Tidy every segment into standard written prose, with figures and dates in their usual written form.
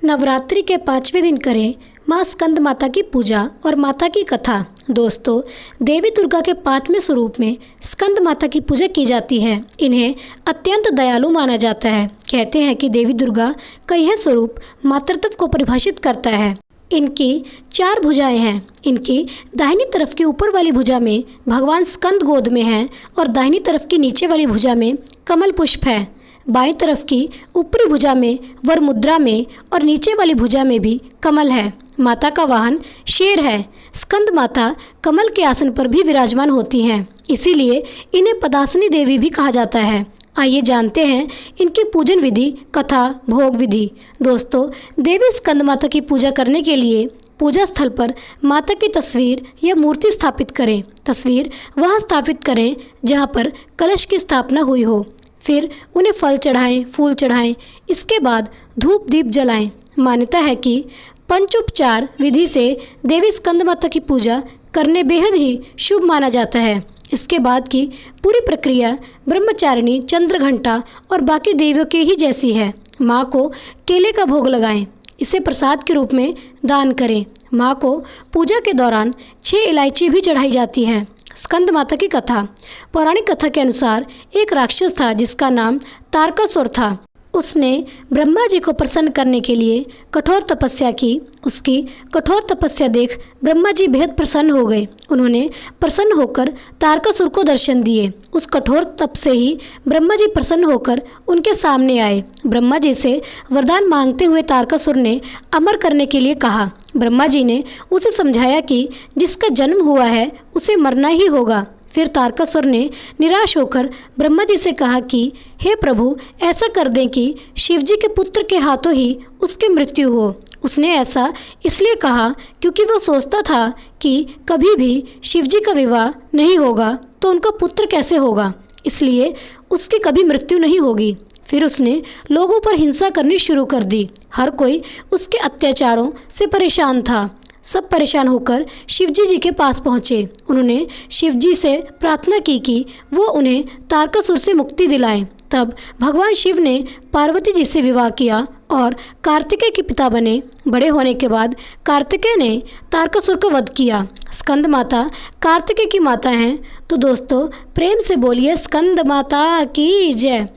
नवरात्रि के 5वें दिन करें माँ स्कंद माता की पूजा और माता की कथा। दोस्तों, देवी दुर्गा के 5वें स्वरूप में स्कंद माता की पूजा की जाती है। इन्हें अत्यंत दयालु माना जाता है। कहते हैं कि देवी दुर्गा का यह स्वरूप मातृत्व को परिभाषित करता है। इनकी 4 भुजाएं हैं। इनकी दाहिनी तरफ की ऊपर वाली भुजा में भगवान स्कंद गोद में हैं और दाहिनी तरफ की नीचे वाली भुजा में कमल पुष्प है। बाईं तरफ की ऊपरी भुजा में वर मुद्रा में और नीचे वाली भुजा में भी कमल है। माता का वाहन शेर है। स्कंद माता कमल के आसन पर भी विराजमान होती हैं, इसीलिए इन्हें पदासनी देवी भी कहा जाता है। आइए जानते हैं इनकी पूजन विधि, कथा, भोग विधि। दोस्तों, देवी स्कंद माता की पूजा करने के लिए पूजा स्थल पर माता की तस्वीर या मूर्ति स्थापित करें। तस्वीर वहाँ स्थापित करें जहाँ पर कलश की स्थापना हुई हो। फिर उन्हें फल चढ़ाएं, फूल चढ़ाएं। इसके बाद धूप दीप जलाएं। मान्यता है कि पंचोपचार विधि से देवी स्कंद माता की पूजा करने बेहद ही शुभ माना जाता है। इसके बाद की पूरी प्रक्रिया ब्रह्मचारिणी, चंद्रघंटा और बाकी देवियों के ही जैसी है। माँ को केले का भोग लगाएं। इसे प्रसाद के रूप में दान करें। माँ को पूजा के दौरान 6 इलायची भी चढ़ाई जाती है। स्कंद माता की कथा। पौराणिक कथा के अनुसार एक राक्षस था जिसका नाम तारकासुर था। उसने ब्रह्मा जी को प्रसन्न करने के लिए कठोर तपस्या की। उसकी कठोर तपस्या देख ब्रह्मा जी बेहद प्रसन्न हो गए। उन्होंने प्रसन्न होकर तारकासुर को दर्शन दिए। उस कठोर तप से ही ब्रह्मा जी प्रसन्न होकर उनके सामने आए। ब्रह्मा जी से वरदान मांगते हुए तारकासुर ने अमर करने के लिए कहा। ब्रह्मा जी ने उसे समझाया कि जिसका जन्म हुआ है उसे मरना ही होगा। फिर तारकासुर ने निराश होकर ब्रह्मा जी से कहा कि हे प्रभु, ऐसा कर दें कि शिवजी के पुत्र के हाथों ही उसकी मृत्यु हो। उसने ऐसा इसलिए कहा क्योंकि वह सोचता था कि कभी भी शिवजी का विवाह नहीं होगा तो उनका पुत्र कैसे होगा, इसलिए उसकी कभी मृत्यु नहीं होगी। फिर उसने लोगों पर हिंसा करनी शुरू कर दी। हर कोई उसके अत्याचारों से परेशान था। सब परेशान होकर शिवजी जी के पास पहुँचे। उन्होंने शिवजी से प्रार्थना की कि वो उन्हें तारकासुर से मुक्ति दिलाएं। तब भगवान शिव ने पार्वती जी से विवाह किया और कार्तिकेय के पिता बने। बड़े होने के बाद कार्तिकेय ने तारकासुर का वध किया। स्कंद माता कार्तिकेय की माता हैं। तो दोस्तों, प्रेम से बोलिए स्कंद माता की जय।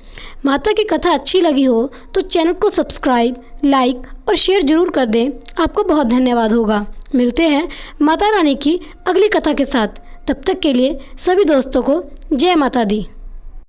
माता की कथा अच्छी लगी हो तो चैनल को सब्सक्राइब, लाइक और शेयर जरूर कर दें। आपको बहुत धन्यवाद होगा। मिलते हैं माता रानी की अगली कथा के साथ। तब तक के लिए सभी दोस्तों को जय माता दी।